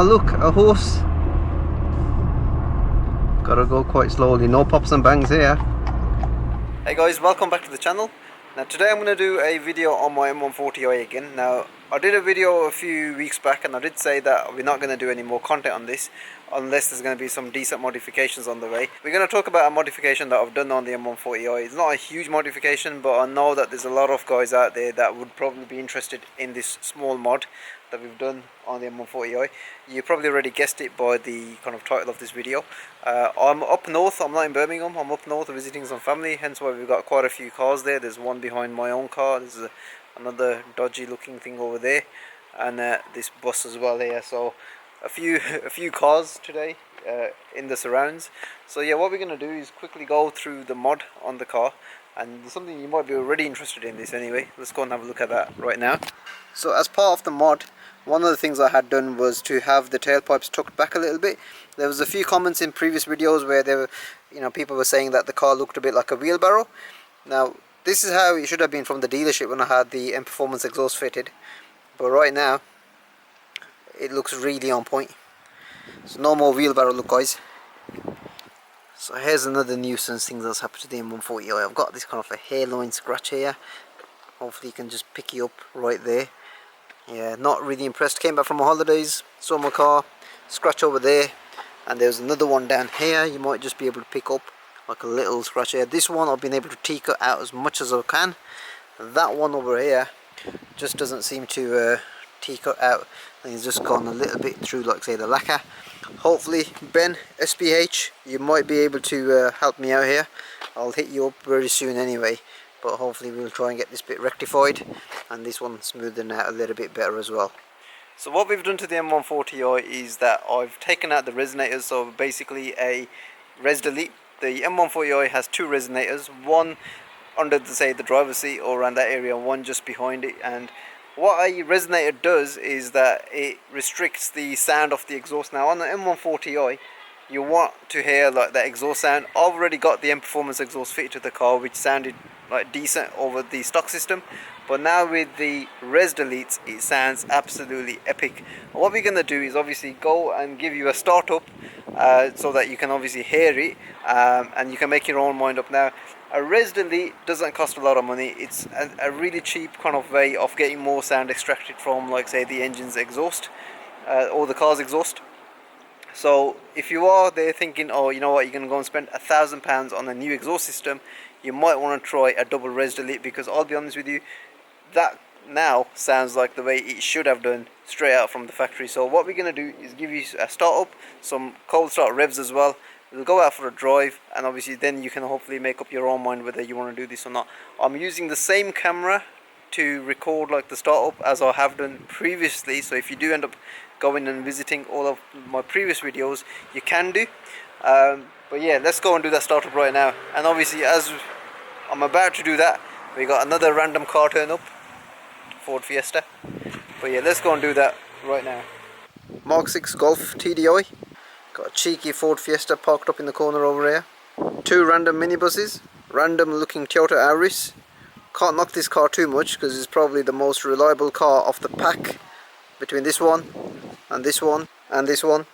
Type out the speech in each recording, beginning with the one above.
look, a horse. Gotta go quite slowly, no pops and bangs here. Hey guys, welcome back to the channel. Now today I'm going to do a video on my M140i again. Now I did a video a few weeks back and I did say that we're not going to do any more content on this unless there's going to be some decent modifications on the way. We're going to talk about a modification that I've done on the M140i. It's not a huge modification, but I know that there's a lot of guys out there that would probably be interested in this small mod that we've done on the M140i. You probably already guessed it by the kind of title of this video. I'm up north, I'm not in Birmingham, I'm up north visiting some family, hence why we've got quite a few cars there. There's one behind my own car, there's another dodgy looking thing over there, and this bus as well here. So a few cars today in the surrounds. So yeah, what we're going to do is quickly go through the mod on the car, and there's something you might be already interested in this anyway. Let's go and have a look at that right now. So as part of the mod, one of the things I had done was to have the tailpipes tucked back a little bit. There was a few comments in previous videos where they were, people were saying that the car looked a bit like a wheelbarrow. Now this is how it should have been from the dealership when I had the M Performance exhaust fitted, but right now it looks really on point. So no more wheelbarrow look, guys. So here's another nuisance thing that's happened to the M140i. I've got this kind of a hairline scratch here. Hopefully you can just pick it up right there. Yeah, not really impressed. Came back from my holidays, saw my car, scratch over there, and there's another one down here. You might just be able to pick up like a little scratch here. This one I've been able to teak out as much as I can. That one over here just doesn't seem to teak out, and it's just gone a little bit through, like say, the lacquer. Hopefully Ben SPH, you might be able to help me out here. I'll hit you up very soon anyway, but hopefully we'll try and get this bit rectified and this one smoothened out a little bit better as well. So what we've done to the M140i is that I've taken out the resonators, so basically a Res Delete. The M140i has two resonators, one under the driver's seat or around that area, one just behind it, and what a resonator does is that it restricts the sound of the exhaust. Now on the M140i you want to hear like that exhaust sound. I've already got the M Performance exhaust fitted to the car, which sounded like decent over the stock system, but now with the Res Deletes it sounds absolutely epic. And what we're going to do is obviously go and give you a start up so that you can obviously hear it, and you can make your own mind up. Now a Res Delete doesn't cost a lot of money. It's a really cheap kind of way of getting more sound extracted from, like say, the engine's exhaust or the car's exhaust. So if you are there thinking, oh, you know what, you're going to go and spend £1,000 on a new exhaust system, you might want to try a double Res Delete, because I'll be honest with you, that now sounds like the way it should have done straight out from the factory. So what we're going to do is give you a start up, some cold start revs as well. We'll go out for a drive, and obviously then you can hopefully make up your own mind whether you want to do this or not. I'm using the same camera to record like the startup as I have done previously, so if you do end up going and visiting all of my previous videos, you can do. But yeah, let's go and do that startup right now. And obviously as I'm about to do that, we got another random car turn up, Ford Fiesta. But yeah, let's go and do that right now. Mark 6 Golf TDI. Got a cheeky Ford Fiesta parked up in the corner over here. Two random minibuses, random looking Toyota Auris. Can't knock this car too much because it's probably the most reliable car off the pack between this one and this one and this one.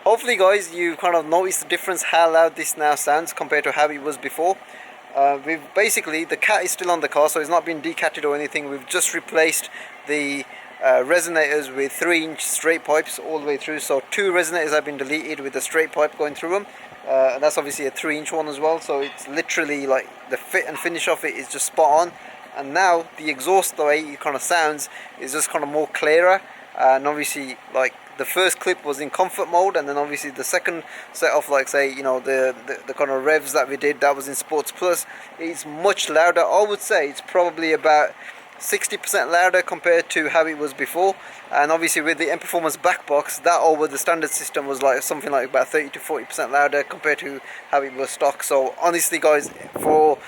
Hopefully guys, you kind of noticed the difference how loud this now sounds compared to how it was before. We've basically, the cat is still on the car, so it's not been decatted or anything. We've just replaced the resonators with 3-inch straight pipes all the way through. So two resonators have been deleted with a straight pipe going through them, and that's obviously a 3-inch one as well. So it's literally like the fit and finish of it is just spot on. And now the exhaust, the way it kind of sounds, is just kind of more clearer. and obviously like the first clip was in comfort mode, and then obviously the second set of, like, say, you know, the kind of revs that we did, that was in Sports Plus. It's much louder. I would say it's probably about 60% louder compared to how it was before. And obviously with the M Performance back box, that over the standard system was like something like about 30 to 40% louder compared to how it was stock. So honestly guys, for,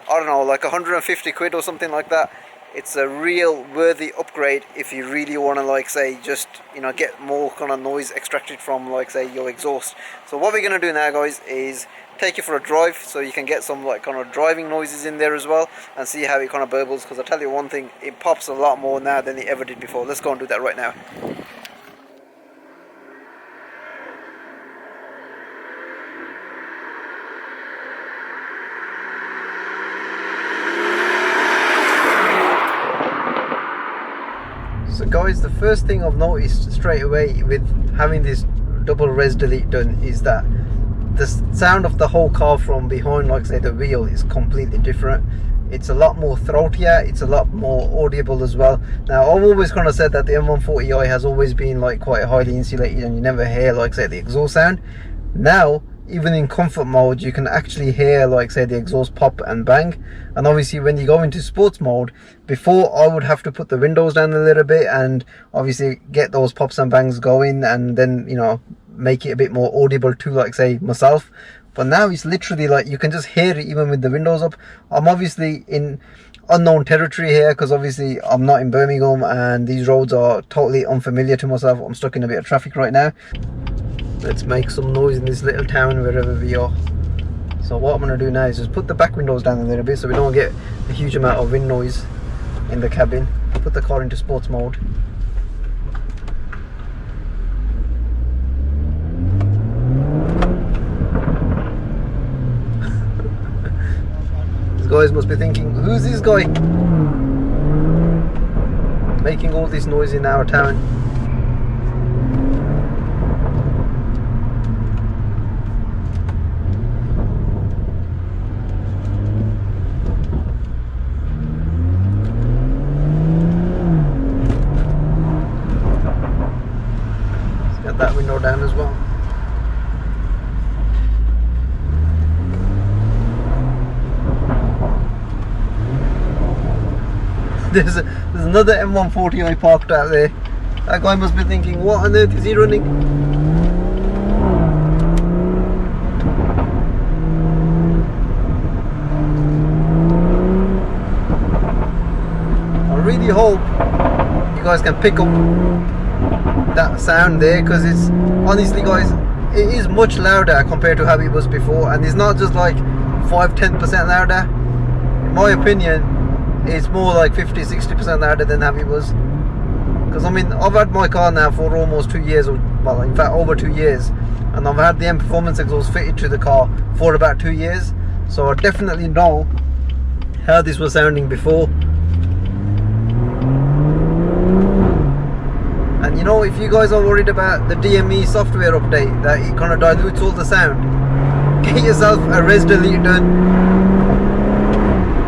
I don't know, like 150 quid or something like that, it's a real worthy upgrade if you really want to, like, say, just, you know, get more kind of noise extracted from, like, say, your exhaust. So what we're going to do now guys is take it for a drive, so you can get some, like, kind of driving noises in there as well, and see how it kind of burbles, because I tell you one thing, it pops a lot more now than it ever did before. Let's go and do that right now. So guys, the first thing I've noticed straight away with having this double res delete done is that the sound of the whole car from behind, like, say, the wheel is completely different. It's a lot more throatier, it's a lot more audible as well. Now I've always kind of said that the M140i has always been like quite highly insulated and you never hear, like, say, the exhaust sound. Now even in comfort mode you can actually hear, like, say, the exhaust pop and bang. And obviously when you go into sports mode, before I would have to put the windows down a little bit and obviously get those pops and bangs going, and then, you know, make it a bit more audible to, like, say, myself. But now it's literally like you can just hear it even with the windows up. I'm obviously in unknown territory here because obviously I'm not in Birmingham and these roads are totally unfamiliar to myself. I'm stuck in a bit of traffic right now. Let's make some noise in this little town wherever we are. So what I'm going to do now is just put the back windows down a little bit so we don't get a huge amount of wind noise in the cabin. Put the car into sports mode. These guys must be thinking, who's this guy making all this noise in our town? That window down as well. There's another M140i parked out there. That guy must be thinking, what on earth is he running? I really hope you guys can pick up that sound there, because it's honestly, guys, it is much louder compared to how it was before, and it's not just like 5-10% louder. In my opinion, it's more like 50-60% louder than how it was. Because I mean, I've had my car now for almost 2 years, or well, in fact over 2 years, and I've had the M Performance exhaust fitted to the car for about 2 years, so I definitely know how this was sounding before. And you know, if you guys are worried about the DME software update, that it kind of dilutes all the sound, get yourself a Res Delete done.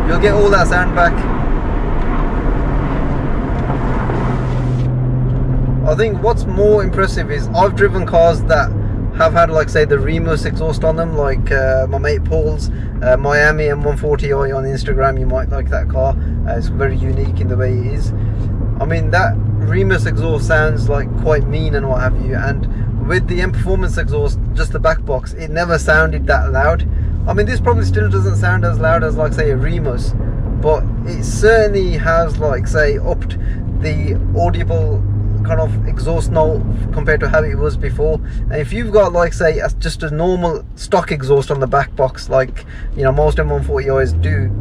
You'll get all that sound back. I think what's more impressive is I've driven cars that have had, like, say, the Remus exhaust on them, like my mate Paul's Miami M140i on Instagram. You might like that car. It's very unique in the way it is. I mean, that Remus exhaust sounds like quite mean and what have you, and with the M Performance exhaust, just the back box, it never sounded that loud. I mean, this probably still doesn't sound as loud as, like, say, a Remus, but it certainly has, like, say, upped the audible kind of exhaust note compared to how it was before. And if you've got, like, say, just a normal stock exhaust on the back box, like, you know, most M140i's do,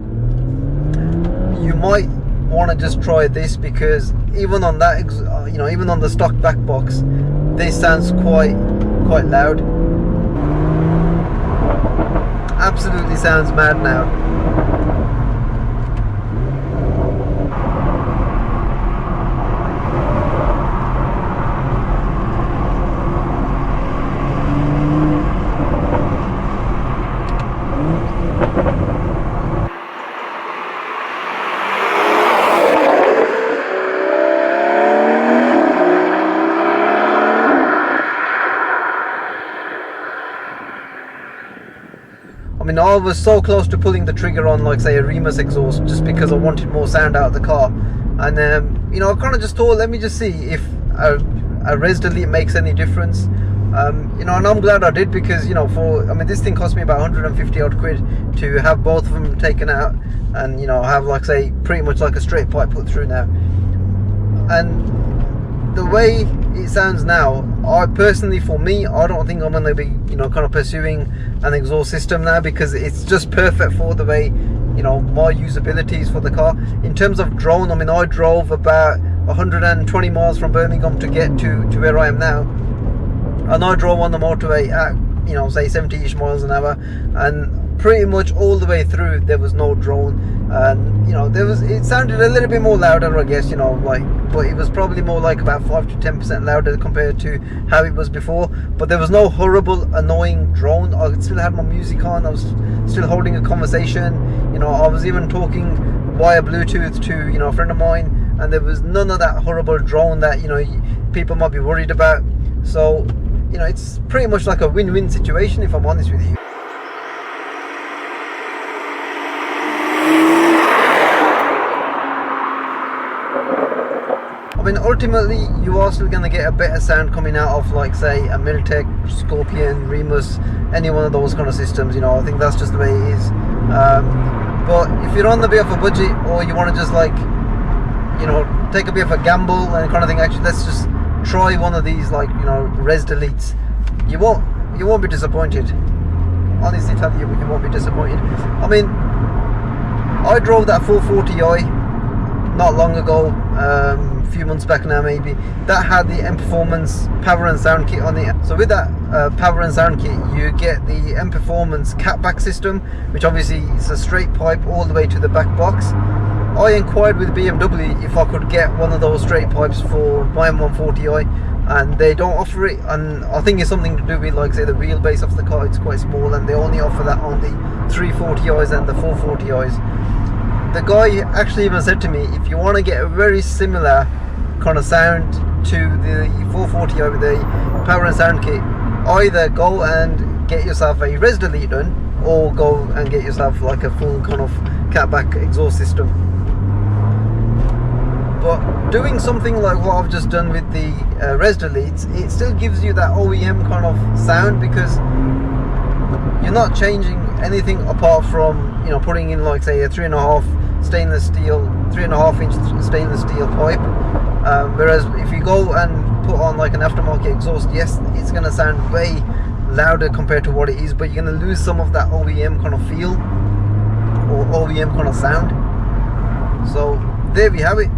you might want to just try this, because even on that, you know, even on the stock back box, this sounds quite loud. Absolutely sounds mad now. I was so close to pulling the trigger on, like say, a Remus exhaust, just because I wanted more sound out of the car. And I kind of just thought, let me just see if a Res Delete makes any difference. And I'm glad I did, because this thing cost me about 150 odd quid to have both of them taken out, and have, like say, pretty much like a straight pipe put through now. And the way it sounds now, I personally, for me, I don't think I'm going to be kind of pursuing an exhaust system now, because it's just perfect for the way my usability is for the car. In terms of drone, I drove about 120 miles from Birmingham to get to where I am now, and I drove on the motorway at say 70-ish miles an hour, and pretty much all the way through there was no drone. And it sounded a little bit more louder, I guess, but it was probably more like about 5 to 10% louder compared to how it was before. But there was no horrible, annoying drone. I still had my music on, I was still holding a conversation, I was even talking via Bluetooth to a friend of mine, and there was none of that horrible drone that people might be worried about. So it's pretty much like a win-win situation, if I'm honest with you. Ultimately, you are still going to get a better sound coming out of, like say, a Miltech, Scorpion, Remus, any one of those kind of systems. I think that's just the way it is. But if you're on a bit of a budget, or you want to just take a bit of a gamble and kind of think, actually, let's just try one of these Res Deletes, you won't be disappointed. Honestly, tell you won't be disappointed. I drove that 440i not long ago, a few months back now maybe, that had the M Performance power and sound kit on it. So with that power and sound kit, you get the M Performance catback system, which obviously is a straight pipe all the way to the back box. I inquired with BMW if I could get one of those straight pipes for my M140i, and they don't offer it, and I think it's something to do with, like say, the wheelbase of the car. It's quite small, and they only offer that on the 340i's and the 440i's. The guy actually even said to me, if you want to get a very similar kind of sound to the 440i with the power and sound kit, either go and get yourself a Res Delete done, or go and get yourself like a full kind of catback exhaust system. But doing something like what I've just done with the Res Deletes, it still gives you that OEM kind of sound, because you're not changing anything apart from putting in, like say, a 3.5 stainless steel, 3.5 inch stainless steel pipe. Whereas if you go and put on like an aftermarket exhaust, yes, it's going to sound way louder compared to what it is, but you're going to lose some of that OEM kind of feel, or OEM kind of sound. So there we have it.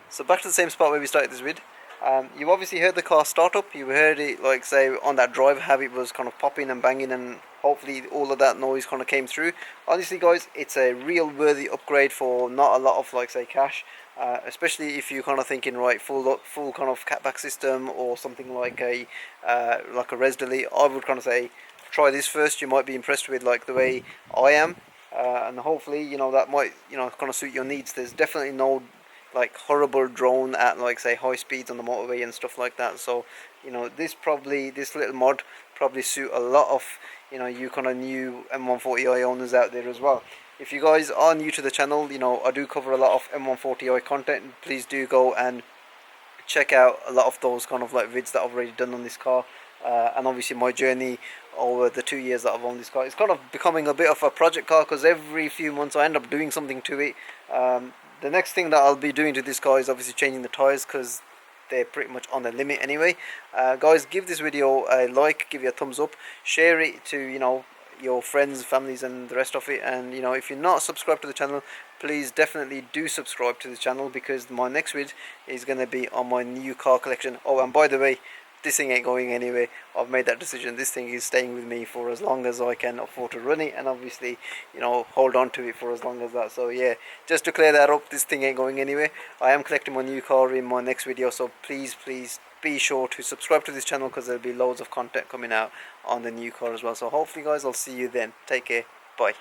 So back to the same spot where we started this vid. You obviously heard the car start up. You heard it, like say, on that drive, how it was kind of popping and banging, and hopefully all of that noise kind of came through. Honestly guys, it's a real worthy upgrade for not a lot of, like say, cash. Especially if you're kind of thinking, right, full kind of catback system, or something like a Res Delete. I would kind of say try this first. You might be impressed with like the way I am, and hopefully that might kind of suit your needs. There's definitely no like horrible drone at, like say, high speeds on the motorway and stuff like that. So this little mod probably suit a lot of you kind of new M140i owners out there as well. If you guys are new to the channel, I do cover a lot of M140i content. Please do go and check out a lot of those kind of like vids that I've already done on this car, and obviously my journey over the 2 years that I've owned this car. It's kind of becoming a bit of a project car, because every few months I end up doing something to it. The next thing that I'll be doing to this car is obviously changing the tyres, because they're pretty much on the limit anyway. Guys, give this video a like, give it a thumbs up, share it to your friends, families, and the rest of it. And you know, if you're not subscribed to the channel, please definitely do subscribe to the channel, because my next vid is going to be on my new car collection. Oh, and by the way, this thing ain't going anywhere. I've made that decision. This thing is staying with me for as long as I can afford to run it, and obviously, you know, hold on to it for as long as that. So yeah, just to clear that up, this thing ain't going anywhere. I am collecting my new car in my next video, so please be sure to subscribe to this channel, because there'll be loads of content coming out on the new car as well. So hopefully guys, I'll see you then. Take care. Bye.